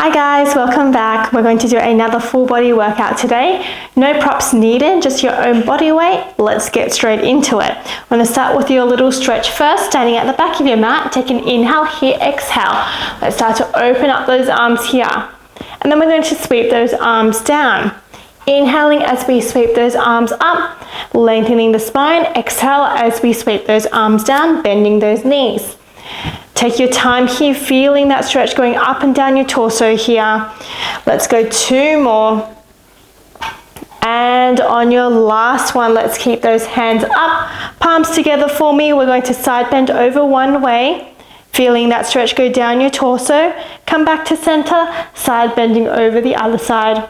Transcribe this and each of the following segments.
Hi guys, welcome back. We're going to do another full body workout today. No props needed, just your own body weight. Let's get straight into it. We're going to start with your little stretch first, standing at the back of your mat. Take an inhale here, exhale. Let's start to open up those arms here. And then we're going to sweep those arms down. Inhaling as we sweep those arms up, lengthening the spine. Exhale as we sweep those arms down, bending those knees. Take your time here, feeling that stretch going up and down your torso here. Let's go 2 more. And on your last one, let's keep those hands up, palms together for me. We're going to side bend over one way, feeling that stretch go down your torso. Come back to center, side bending over the other side.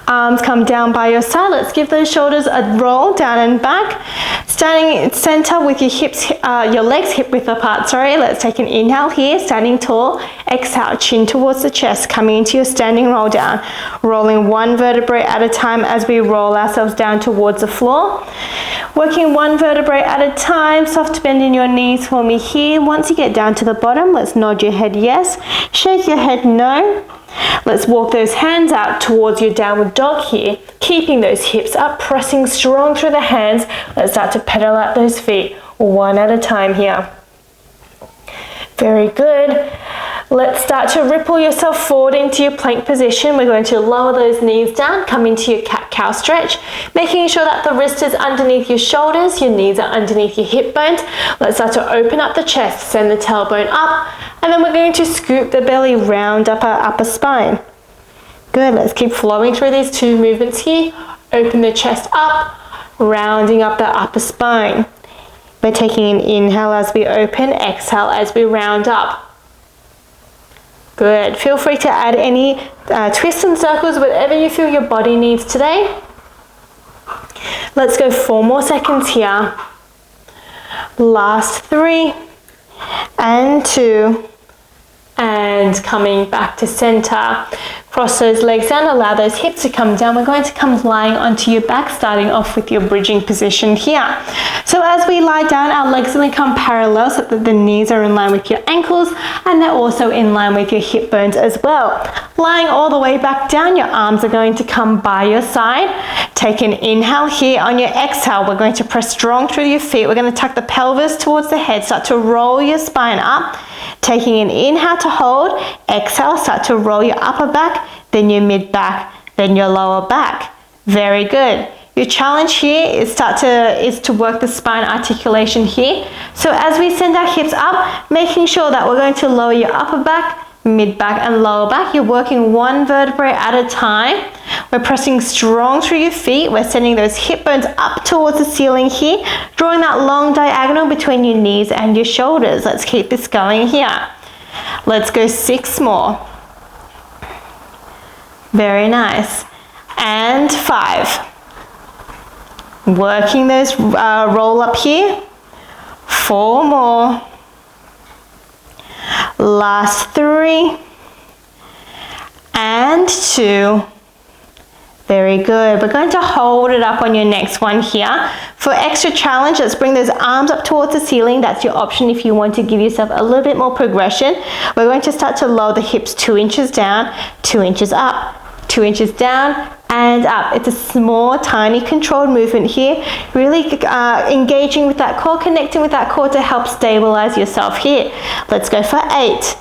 Arms come down by your side. Let's give those shoulders a roll down and back. Standing in center with your hips, your legs hip width apart. Let's take an inhale here, standing tall. Exhale, chin towards the chest, coming into your standing roll down. Rolling one vertebrae at a time as we roll ourselves down towards the floor. Working one vertebrae at a time. Soft bend in your knees for me here. Once you get down to the bottom, let's nod your head yes. Shake your head no. Let's walk those hands out towards your downward dog here, keeping those hips up, pressing strong through the hands. Let's start to pedal out those feet, one at a time here. Very good. Let's start to ripple yourself forward into your plank position. We're going to lower those knees down, come into your cat-cow stretch, making sure that the wrist is underneath your shoulders, your knees are underneath your hip bones. Let's start to open up the chest, send the tailbone up, and then we're going to scoop the belly round up our upper spine. Good, let's keep flowing through these 2 movements here. Open the chest up, rounding up the upper spine. We're taking an inhale as we open, exhale as we round up. Good. Feel free to add any twists and circles, whatever you feel your body needs today. Let's go 4 more seconds here. Last 3 and 2 and coming back to center. Cross those legs down, allow those hips to come down. We're going to come lying onto your back, starting off with your bridging position here. So as we lie down, our legs are going to come parallel so that the knees are in line with your ankles and they're also in line with your hip bones as well. Lying all the way back down, your arms are going to come by your side. Take an inhale here. On your exhale, we're going to press strong through your feet. We're going to tuck the pelvis towards the head, start to roll your spine up. Taking an inhale to hold, exhale, start to roll your upper back, then your mid back, then your lower back. Very good. Your challenge here is to work the spine articulation here. So as we send our hips up, making sure that we're going to lower your upper back, mid back and lower back. You're working one vertebrae at a time. We're pressing strong through your feet. We're sending those hip bones up towards the ceiling here, drawing that long diagonal between your knees and your shoulders. Let's keep this going here. Let's go 6 more. Very nice. And 5. Working those roll up here. 4 more. Last 3 and 2. Very good. We're going to hold it up on your next one here. For extra challenge, let's bring those arms up towards the ceiling. That's your option if you want to give yourself a little bit more progression. We're going to start to lower the hips 2 inches down, 2 inches up, 2 inches down and up. It's a small, tiny, controlled movement here. Really engaging with that core, connecting with that core to help stabilize yourself here. Let's go for 8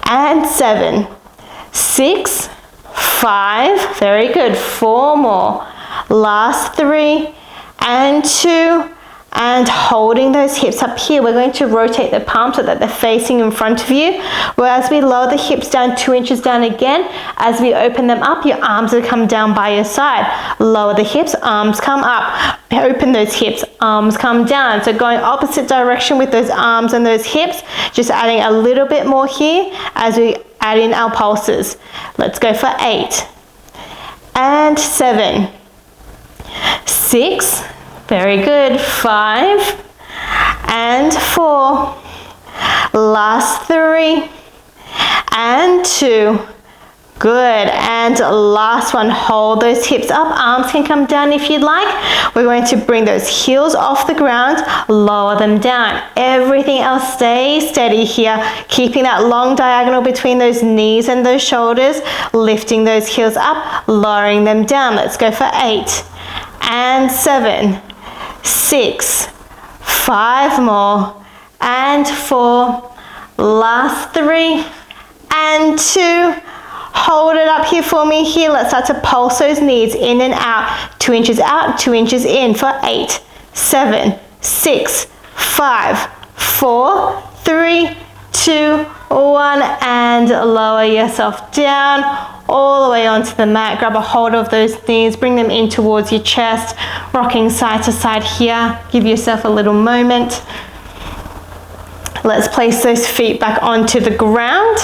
and 7, 6, 5, very good, 4 more. Last 3 and 2 and holding those hips up here. We're going to rotate the palms so that they're facing in front of you. Whereas we lower the hips down 2 inches down again, as we open them up, your arms will come down by your side. Lower the hips, arms come up. Open those hips, arms come down. So going opposite direction with those arms and those hips, just adding a little bit more here as we add in our pulses. Let's go for 8 and 7, 6, very good, 5 and 4, last 3 and 2, Good, and last one, hold those hips up, arms can come down if you'd like. We're going to bring those heels off the ground, lower them down. Everything else stays steady here, keeping that long diagonal between those knees and those shoulders, lifting those heels up, lowering them down. Let's go for 8 and 7, 6, 5 more, and 4, last 3 and 2. Hold it up here for me here. Let's start to pulse those knees in and out. 2 inches out, 2 inches in for 8, 7, 6, 5, 4, 3, 2, 1, and lower yourself down all the way onto the mat. Grab a hold of those knees, bring them in towards your chest, rocking side to side here. Give yourself a little moment. Let's place those feet back onto the ground.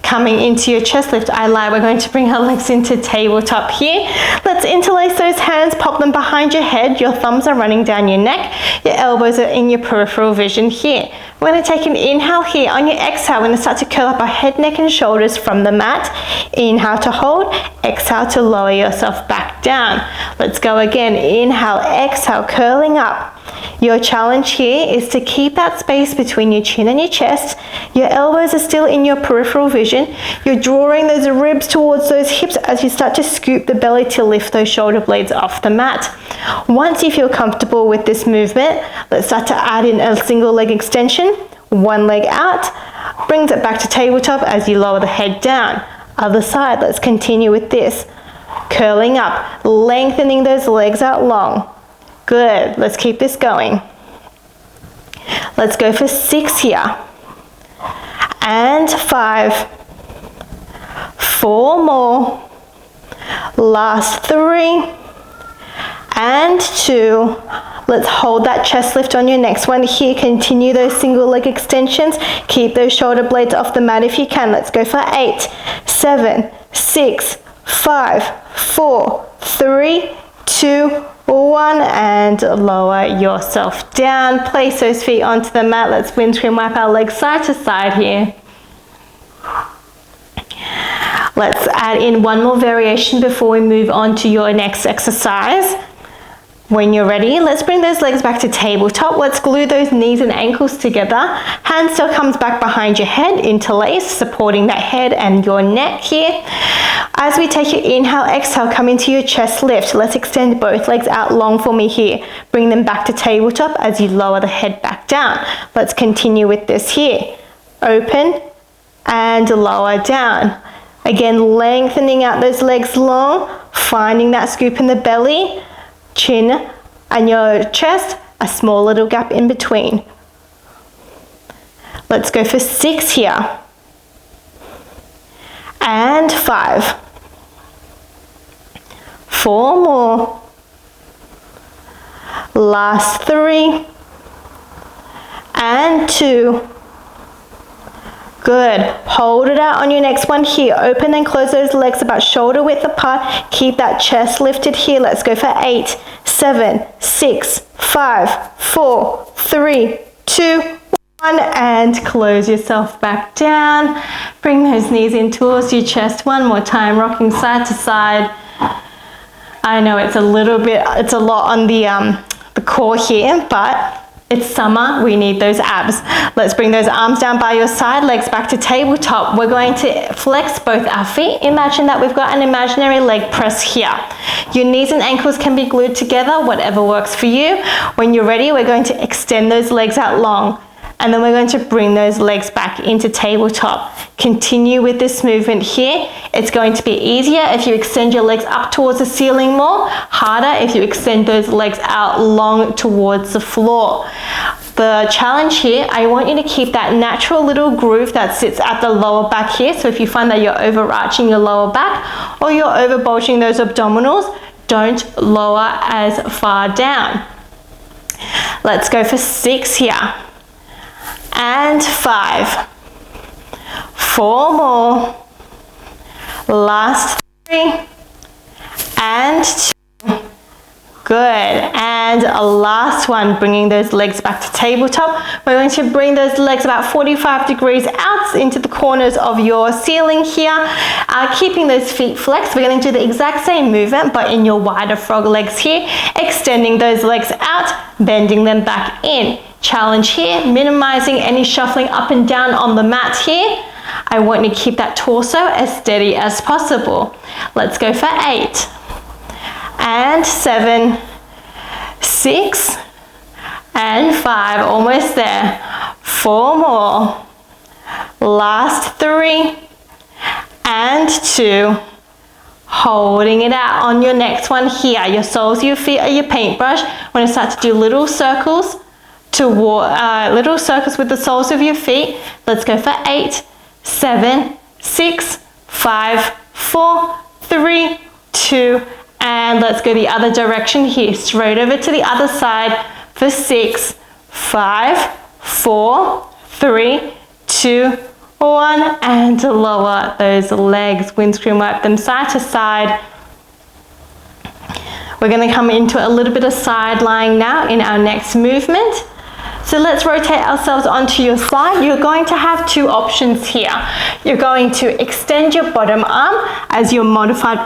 Coming into your chest lift, I lie. We're going to bring our legs into tabletop here. Let's interlace those hands, pop them behind your head. Your thumbs are running down your neck. Your elbows are in your peripheral vision here. We're going to take an inhale here. On your exhale, we're going to start to curl up our head, neck, and shoulders from the mat. Inhale to hold, exhale to lower yourself back down. Let's go again. Inhale, exhale, curling up. Your challenge here is to keep that space between your chin and your chest. Your elbows are still in your peripheral vision. You're drawing those ribs towards those hips as you start to scoop the belly to lift those shoulder blades off the mat. Once you feel comfortable with this movement, let's start to add in a single leg extension. One leg out, brings it back to tabletop as you lower the head down. Other side, let's continue with this. Curling up, lengthening those legs out long. Good, let's keep this going. Let's go for 6 here. And 5. 4 more. Last 3. And 2. Let's hold that chest lift on your next one here. Continue those single leg extensions. Keep those shoulder blades off the mat if you can. Let's go for 8, 7, 6, 5, 4, 3, 2, 1, and lower yourself down. Place those feet onto the mat. Let's windscreen wipe our legs side to side here. Let's add in one more variation before we move on to your next exercise. When you're ready, let's bring those legs back to tabletop. Let's glue those knees and ankles together. Hand still comes back behind your head, interlace, supporting that head and your neck here. As we take your inhale, exhale, come into your chest lift. Let's extend both legs out long for me here. Bring them back to tabletop as you lower the head back down. Let's continue with this here. Open and lower down. Again, lengthening out those legs long, finding that scoop in the belly. Chin and your chest, a small little gap in between. Let's go for 6 here. And 5. 4 more. Last 3. And 2. Good. Hold it out on your next one here. Open and close those legs about shoulder width apart. Keep that chest lifted here. Let's go for 8, 7, 6, 5, 4, 3, 2, 1, and close yourself back down. Bring those knees in towards your chest one more time, rocking side to side. I know it's a lot on the core here, but it's summer, we need those abs. Let's bring those arms down by your side, legs back to tabletop. We're going to flex both our feet. Imagine that we've got an imaginary leg press here. Your knees and ankles can be glued together, whatever works for you. When you're ready, we're going to extend those legs out long. And then we're going to bring those legs back into tabletop. Continue with this movement here. It's going to be easier if you extend your legs up towards the ceiling more, harder if you extend those legs out long towards the floor. The challenge here, I want you to keep that natural little groove that sits at the lower back here. So if you find that you're overarching your lower back or you're over bulging those abdominals, don't lower as far down. Let's go for 6 here. And 5. 4 more. Last 3. And 2. Good. And a last one, bringing those legs back to tabletop. We're going to bring those legs about 45 degrees out into the corners of your ceiling here, keeping those feet flexed. We're going to do the exact same movement, but in your wider frog legs here, extending those legs out, bending them back in. Challenge here, minimizing any shuffling up and down on the mat here. I want you to keep that torso as steady as possible. Let's go for 8 and 7, 6 and 5, almost there. 4 more. Last 3 and 2. Holding it out on your next one here. Your soles of your feet are your paintbrush. We're going to start to do little circles with the soles of your feet. Let's go for 8, 7, 6, 5, 4, 3, 2, and let's go the other direction here. Straight over to the other side for 6, 5, 4, 3, 2, 1, and lower those legs. Windscreen wipe them side to side. We're going to come into a little bit of side lying now in our next movement. So let's rotate ourselves onto your side. You're going to have 2 options here. You're going to extend your bottom arm as your modified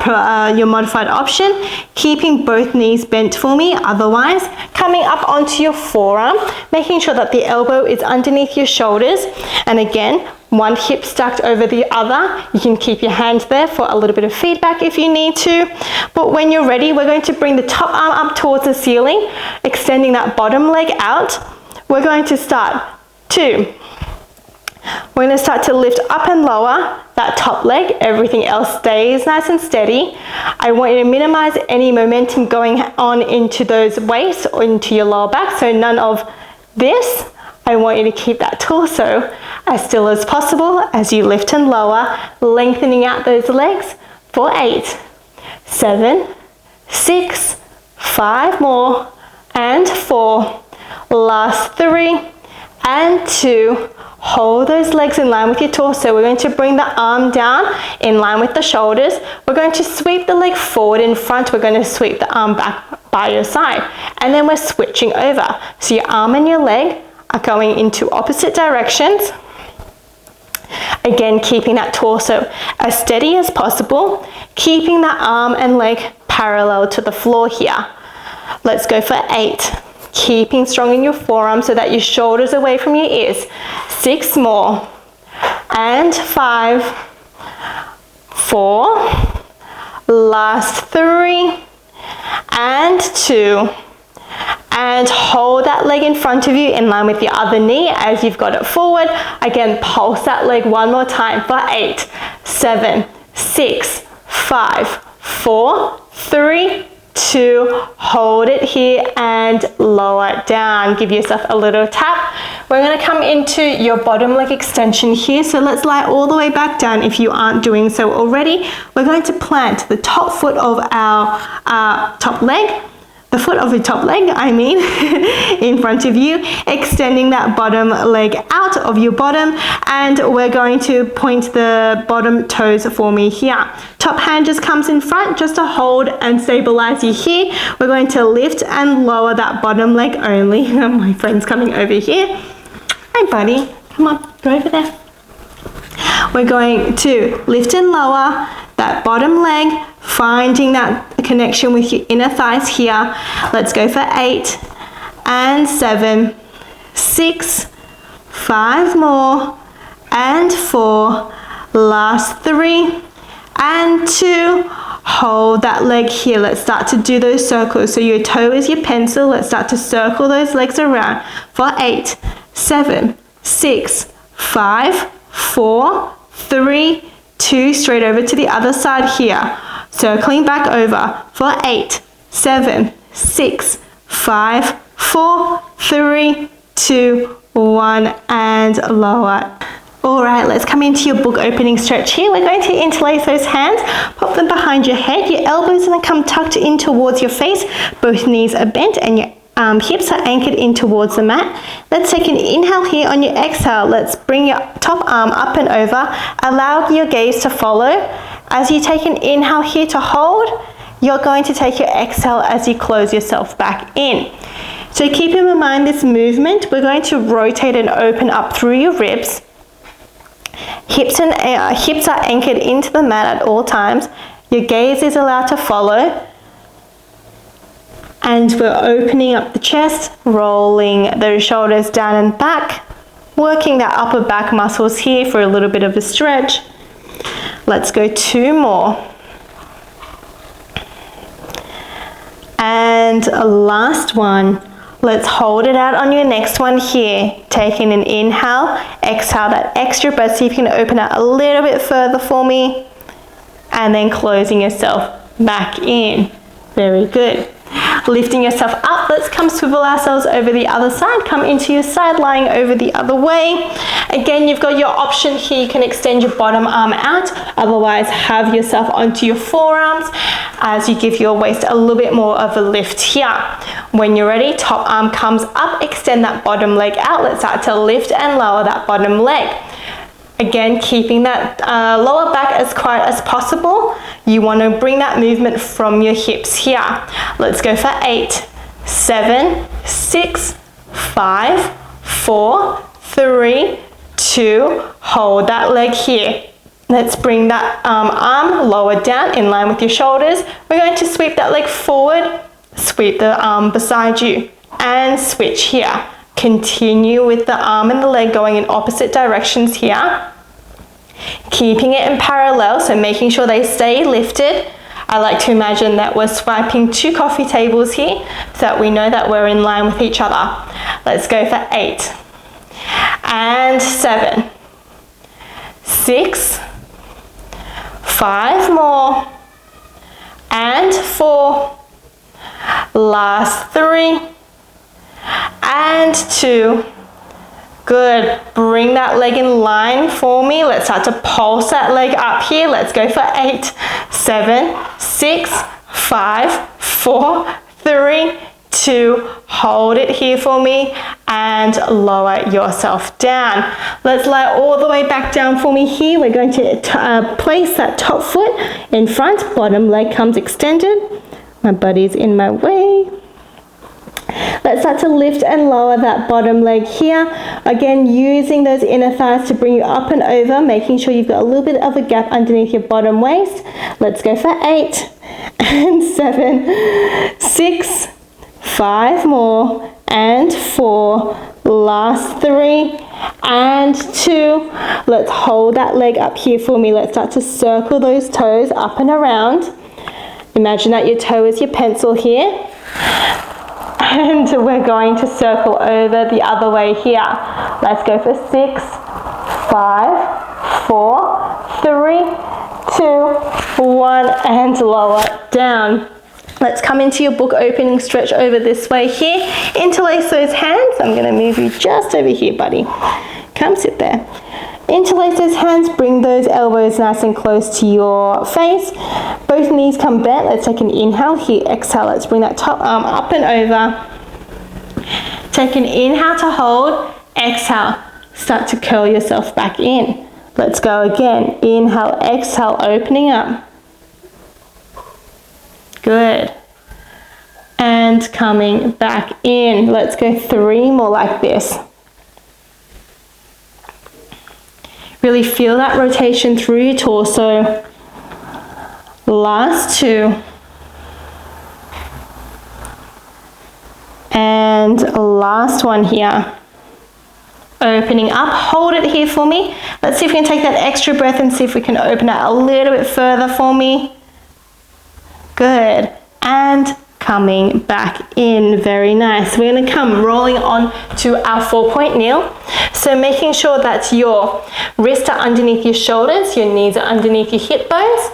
option, keeping both knees bent for me. Otherwise, coming up onto your forearm, making sure that the elbow is underneath your shoulders. And again, one hip stacked over the other. You can keep your hand there for a little bit of feedback if you need to. But when you're ready, we're going to bring the top arm up towards the ceiling, extending that bottom leg out. We're going to start 2. We're going to start to lift up and lower that top leg. Everything else stays nice and steady. I want you to minimize any momentum going on into those waists or into your lower back. So none of this. I want you to keep that torso as still as possible as you lift and lower, lengthening out those legs for 8, 7, 6, 5 more, and 4. Last 3 and 2. Hold those legs in line with your torso. We're going to bring the arm down in line with the shoulders. We're going to sweep the leg forward in front. We're going to sweep the arm back by your side. And then we're switching over. So your arm and your leg are going into opposite directions. Again, keeping that torso as steady as possible, keeping that arm and leg parallel to the floor here. Let's go for 8. Keeping strong in your forearm so that your shoulders are away from your ears. 6 more. And 5, 4, last 3, and 2. And hold that leg in front of you in line with your other knee as you've got it forward. Again, pulse that leg one more time for 8, 7, 6, 5, 4, 3, 2, hold it here and lower it down. Give yourself a little tap. We're going to come into your bottom leg extension here. So let's lie all the way back down if you aren't doing so already. We're going to plant the top foot of our top leg. The foot of your top leg, in front of you, extending that bottom leg out of your bottom, and we're going to point the bottom toes for me here. Top hand just comes in front just to hold and stabilize you here. We're going to lift and lower that bottom leg only. My friend's coming over here. Hi buddy, come on, go over there. We're going to lift and lower that bottom leg, finding that connection with your inner thighs here. Let's go for 8 and 7, 6, 5 more, and 4, last 3 and 2. Hold that leg here. Let's start to do those circles. So your toe is your pencil. Let's start to circle those legs around for 8, 7, 6, 5, 4, 3, 2, straight over to the other side here. Circling back over for 8, 7, 6, 5, 4, 3, 2, 1, and lower. Alright, let's come into your book opening stretch here. We're going to interlace those hands, pop them behind your head. Your elbows are going to come tucked in towards your face. Both knees are bent and your hips are anchored in towards the mat. Let's take an inhale here. On your exhale, let's bring your top arm up and over. Allow your gaze to follow. As you take an inhale here to hold, you're going to take your exhale as you close yourself back in. So keep in mind this movement, we're going to rotate and open up through your ribs. Hips are anchored into the mat at all times. Your gaze is allowed to follow. And we're opening up the chest, rolling those shoulders down and back, working that upper back muscles here for a little bit of a stretch. Let's go 2 more. And a last one. Let's hold it out on your next one here. Taking an inhale, exhale that extra breath so you can open out a little bit further for me. And then closing yourself back in. Very good. Lifting yourself up, let's come swivel ourselves over the other side. Come into your side, lying over the other way. Again, you've got your option here. You can extend your bottom arm out. Otherwise, have yourself onto your forearms as you give your waist a little bit more of a lift here. When you're ready, top arm comes up, extend that bottom leg out. Let's start to lift and lower that bottom leg. Again, keeping that lower back as quiet as possible. You want to bring that movement from your hips here. Let's go for 8, 7, 6, 5, 4, 3, 2. Hold that leg here. Let's bring that arm lower down in line with your shoulders. We're going to sweep that leg forward, sweep the arm beside you, and switch here. Continue with the arm and the leg going in opposite directions here. Keeping it in parallel, so making sure they stay lifted. I like to imagine that we're swiping 2 coffee tables here so that we know that we're in line with each other. Let's go for 8 and 7, 6, 5 more and 4, last 3 and 2. Good. Bring that leg in line for me. Let's start to pulse that leg up here. Let's go for 8, 7, 6, 5, 4, 3, 2. Hold it here for me and lower yourself down. Let's lie all the way back down for me here. We're going to place that top foot in front. Bottom leg comes extended. My buddy's in my way. Let's start to lift and lower that bottom leg here. Again, using those inner thighs to bring you up and over, making sure you've got a little bit of a gap underneath your bottom waist. Let's go for 8 and 7, 6, 5 more and 4, last 3 and 2. Let's hold that leg up here for me. Let's start to circle those toes up and around. Imagine that your toe is your pencil here. And we're going to circle over the other way here. Let's go for 6, 5, 4, 3, 2, 1, and lower down. Let's come into your book opening stretch over this way here. Interlace those hands. I'm going to move you just over here, buddy. Come sit there. Interlace those hands, bring those elbows nice and close to your face. Both knees come bent. Let's take an inhale here. Exhale. Let's bring that top arm up and over. Take an inhale to hold. Exhale. Start to curl yourself back in. Let's go again. Inhale, exhale, opening up. Good. And coming back in. Let's go 3 more like this. Really feel that rotation through your torso. Last 2. And last one here. Opening up. Hold it here for me. Let's see if we can take that extra breath and see if we can open it a little bit further for me. Good. And coming back in. Very nice. We're going to come rolling on to our 4-point kneel. So making sure that your wrists are underneath your shoulders, your knees are underneath your hip bones.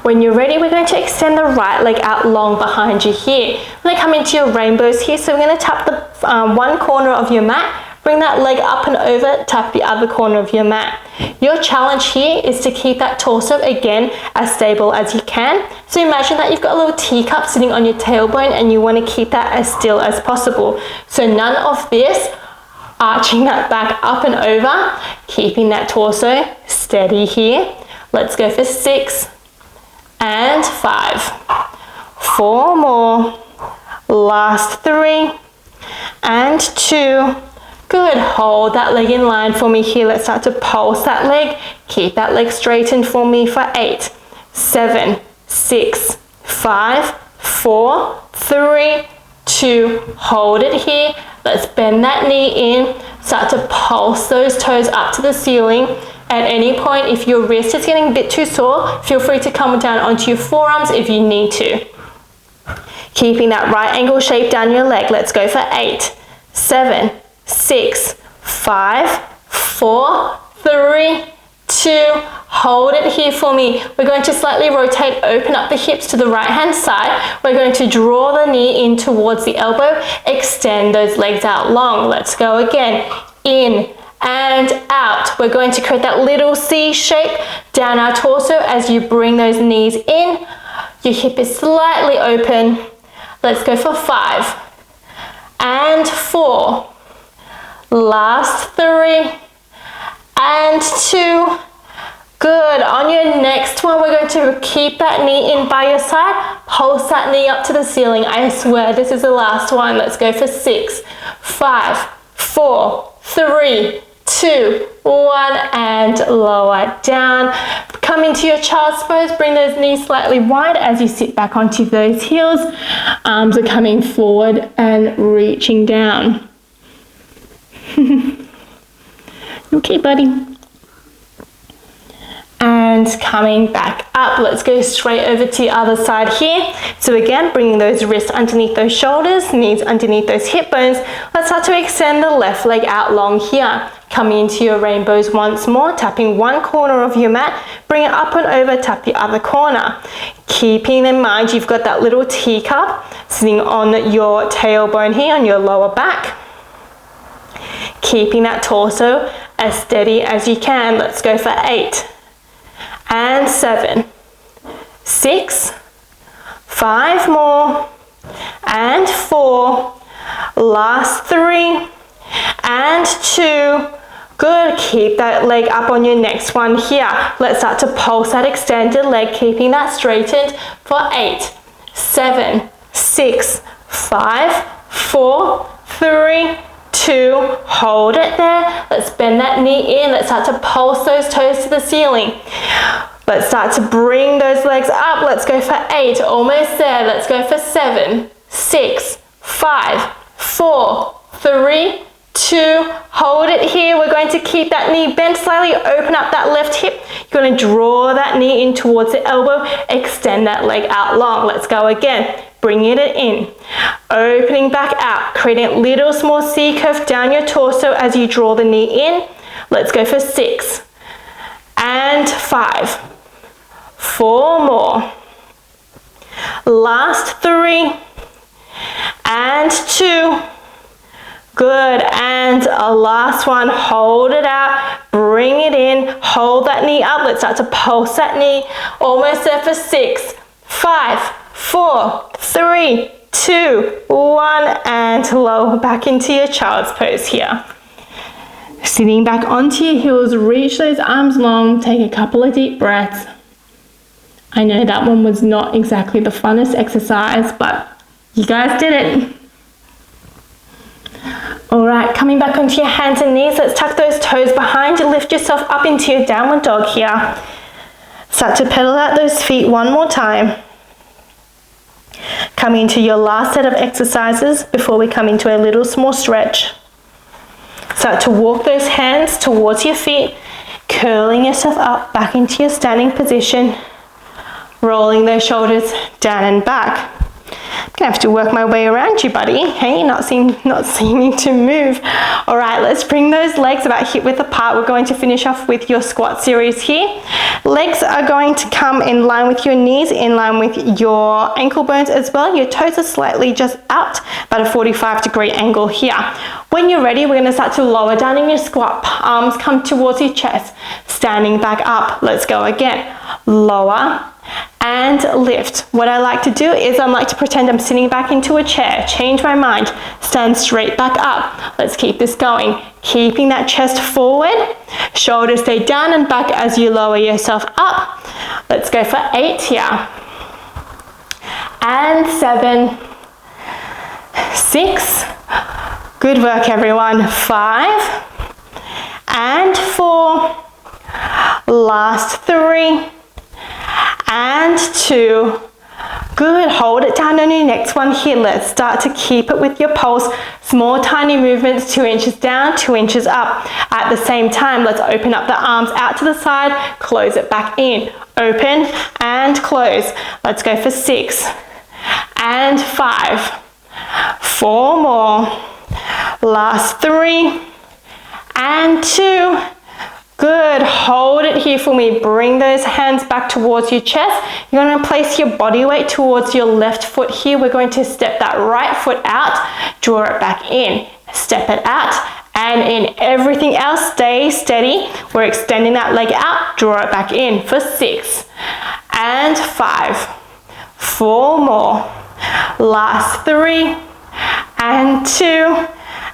When you're ready, we're going to extend the right leg out long behind you here. We're going to come into your rainbows here. So we're going to tap the one corner of your mat. Bring that leg up and over, tap the other corner of your mat. Your challenge here is to keep that torso, again, as stable as you can. So imagine that you've got a little teacup sitting on your tailbone and you want to keep that as still as possible. So none of this arching that back up and over, keeping that torso steady here. Let's go for 6, and 5. 4 more. Last 3 and 2. Good, hold that leg in line for me here. Let's start to pulse that leg. Keep that leg straightened for me for 8, 7, 6, 5, 4, 3, 2. Hold it here. Let's bend that knee in. Start to pulse those toes up to the ceiling. At any point, if your wrist is getting a bit too sore, feel free to come down onto your forearms if you need to. Keeping that right angle shape down your leg. Let's go for 8, 7, 6, 5, 4, 3, 2. Hold it here for me. We're going to slightly rotate, open up the hips to the right hand side. We're going to draw the knee in towards the elbow. Extend those legs out long. Let's go again. In and out. We're going to create that little C shape down our torso as you bring those knees in. Your hip is slightly open. Let's go for 5 and 4. Last 3 and 2. Good. On your next one, we're going to keep that knee in by your side. Pulse that knee up to the ceiling. I swear this is the last one. Let's go for 6, 5, 4, 3, 2, 1, and lower down. Come into your child's pose. Bring those knees slightly wide as you sit back onto those heels. Arms are coming forward and reaching down. Okay, buddy. And coming back up. Let's go straight over to the other side here. So again, bringing those wrists underneath those shoulders, knees underneath those hip bones. Let's start to extend the left leg out long here. Coming into your rainbows once more, tapping one corner of your mat, bring it up and over, tap the other corner. Keeping in mind you've got that little teacup sitting on your tailbone here, on your lower back. Keeping that torso as steady as you can. Let's go for 8 and 7, 6, 5 more, and 4, last 3, and 2. Good, keep that leg up on your next one here. Let's start to pulse that extended leg, keeping that straightened for 8, 7, 6, 5, 4, 3, 2, hold it there. Let's bend that knee in. Let's start to pulse those toes to the ceiling. Let's start to bring those legs up. Let's go for 8, almost there. Let's go for 7, 6, 5, 4, 3, 2, hold it here. We're going to keep that knee bent slightly, open up that left hip. You're going to draw that knee in towards the elbow, extend that leg out long. Let's go again. Bringing it in, opening back out, creating a little small C curve down your torso as you draw the knee in. Let's go for 6 and 5, 4 more, last 3 and 2. Good, and a last one. Hold it out, bring it in, hold that knee up. Let's start to pulse that knee. Almost there for 6, 5, 4, 3, 2, 1, and lower back into your child's pose here. Sitting back onto your heels, reach those arms long, take a couple of deep breaths. I know that one was not exactly the funnest exercise, but you guys did it. All right, coming back onto your hands and knees, let's tuck those toes behind you, lift yourself up into your downward dog here. Start to pedal out those feet one more time. Coming into your last set of exercises before we come into a little small stretch. Start to walk those hands towards your feet, curling yourself up back into your standing position, rolling those shoulders down and back. I'm gonna have to work my way around you, buddy. Hey, not seeming to move. All right, let's bring those legs about hip width apart. We're going to finish off with your squat series here. Legs are going to come in line with your knees, in line with your ankle bones as well. Your toes are slightly just out, about a 45-degree angle here. When you're ready, we're gonna start to lower down in your squat. Arms come towards your chest, standing back up. Let's go again. Lower and lift. What I like to do is I like to pretend I'm sitting back into a chair, change my mind, stand straight back up. Let's keep this going. Keeping that chest forward, shoulders stay down and back as you lower yourself up. Let's go for 8 here. And 7, 6, good work everyone, 5, and 4, last 3, and 2, good, hold it down on your next one here. Let's start to keep it with your pulse. Small tiny movements, 2 inches down, 2 inches up. At the same time, let's open up the arms out to the side, close it back in, open and close. Let's go for 6 and 5, 4 more, last 3 and 2. Good, hold it here for me. Bring those hands back towards your chest. You're going to place your body weight towards your left foot here. We're going to step that right foot out, draw it back in, step it out, and in everything else, stay steady. We're extending that leg out, draw it back in for 6 and 5, 4 more, last 3 and 2,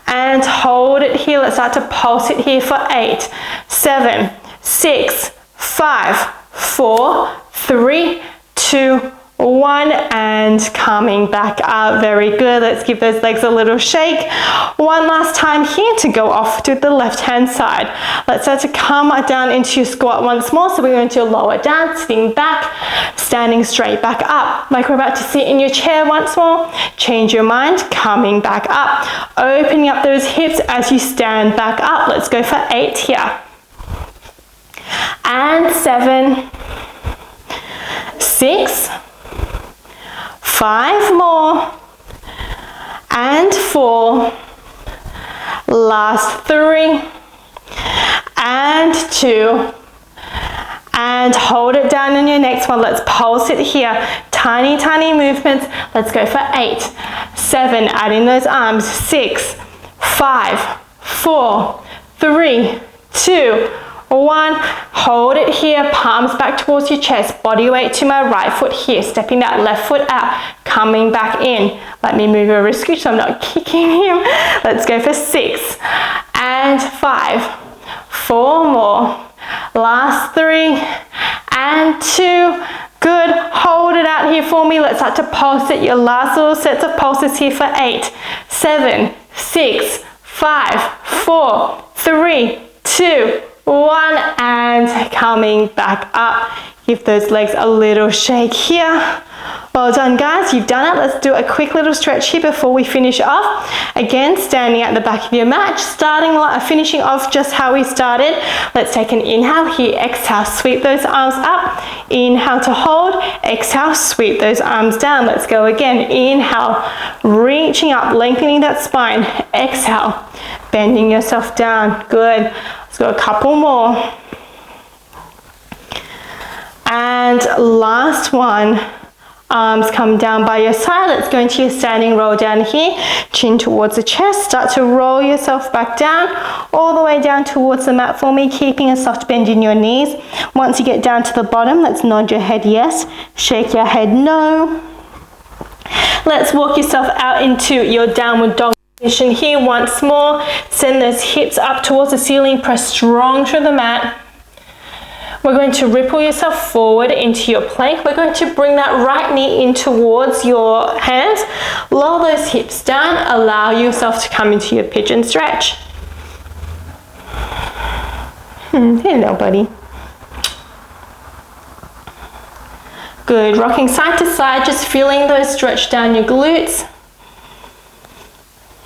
and hold it here. Let's start to pulse it here for 8, 7, 6, 5, 4, 3, 2, 1, and coming back up. Very good. Let's give those legs a little shake. One last time here to go off to the left hand side. Let's start to come down into your squat once more. So we're going to lower down, sitting back, standing straight back up. Like we're about to sit in your chair once more. Change your mind, coming back up. Opening up those hips as you stand back up. Let's go for 8 here. And 7, 6, 5 more, and 4, last 3, and 2, and hold it down in your next one. Let's pulse it here. Tiny, tiny movements. Let's go for 8, 7, add in those arms, 6, 5, 4, 3, 2, 1, hold it here, palms back towards your chest, body weight to my right foot here, stepping that left foot out, coming back in. Let me move your wrist so I'm not kicking him. Let's go for 6 and 5, 4 more, last 3 and 2, good, hold it out here for me. Let's start to pulse it, your last little sets of pulses here for 8, 7, 6, 5, 4, 3, 2, 1, and coming back up. Give those legs a little shake here. Well done guys, you've done it. Let's do a quick little stretch here before we finish off. Again, standing at the back of your mat, finishing off just how we started. Let's take an inhale here, exhale, sweep those arms up. Inhale to hold, exhale, sweep those arms down. Let's go again. Inhale, reaching up, lengthening that spine. Exhale, bending yourself down. Good. Let's go a couple more. And last one. Arms come down by your side. Let's go into your standing roll down here. Chin towards the chest. Start to roll yourself back down, all the way down towards the mat for me, keeping a soft bend in your knees. Once you get down to the bottom, let's nod your head yes, shake your head no. Let's walk yourself out into your downward dog position here once more. Send those hips up towards the ceiling. Press strong to the mat. We're going to ripple yourself forward into your plank. We're going to bring that right knee in towards your hands. Lower those hips down. Allow yourself to come into your pigeon stretch. Hello, buddy. Good. Rocking side to side, just feeling those stretch down your glutes.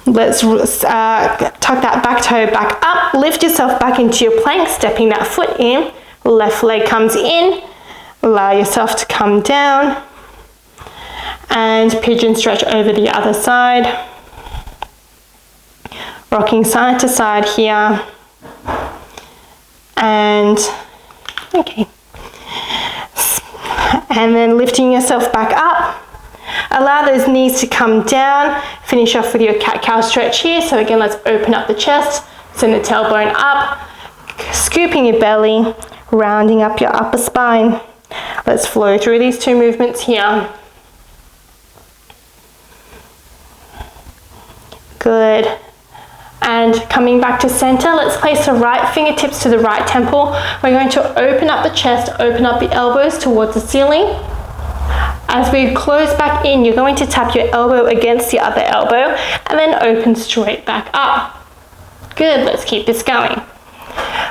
Let's tuck that back toe back up. Lift yourself back into your plank, stepping that foot in. Left leg comes in, allow yourself to come down, and pigeon stretch over the other side. Rocking side to side here, and okay. And then lifting yourself back up. Allow those knees to come down. Finish off with your cat-cow stretch here. So again, let's open up the chest, send the tailbone up, scooping your belly, rounding up your upper spine. Let's flow through these two movements here. Good. And coming back to center, let's place the right fingertips to the right temple. We're going to open up the chest, open up the elbows towards the ceiling. As we close back in, you're going to tap your elbow against the other elbow and then open straight back up. Good, let's keep this going.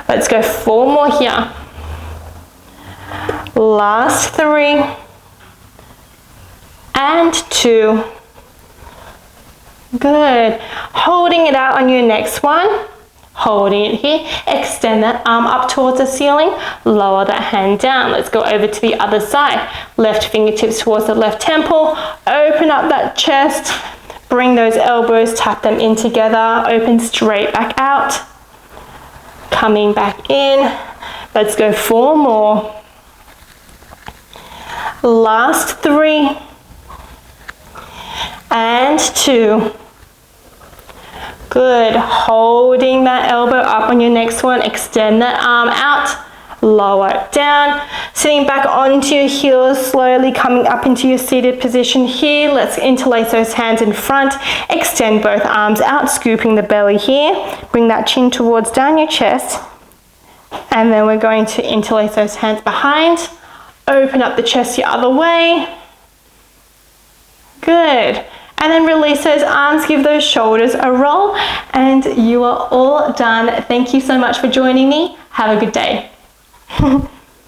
Let's go 4 more here. Last 3 and 2. Good. Holding it out on your next one. Holding it here. Extend that arm up towards the ceiling. Lower that hand down. Let's go over to the other side. Left fingertips towards the left temple. Open up that chest. Bring those elbows, tap them in together. Open straight back out. Coming back in. Let's go 4 more. Last 3 and 2. Good. Holding that elbow up on your next one. Extend that arm out. Lower it down. Sitting back onto your heels, slowly coming up into your seated position here. Let's interlace those hands in front. Extend both arms out, scooping the belly here. Bring that chin towards down your chest. And then we're going to interlace those hands behind. Open up the chest the other way. Good. And then release those arms, give those shoulders a roll, and you are all done. Thank you so much for joining me. Have a good day.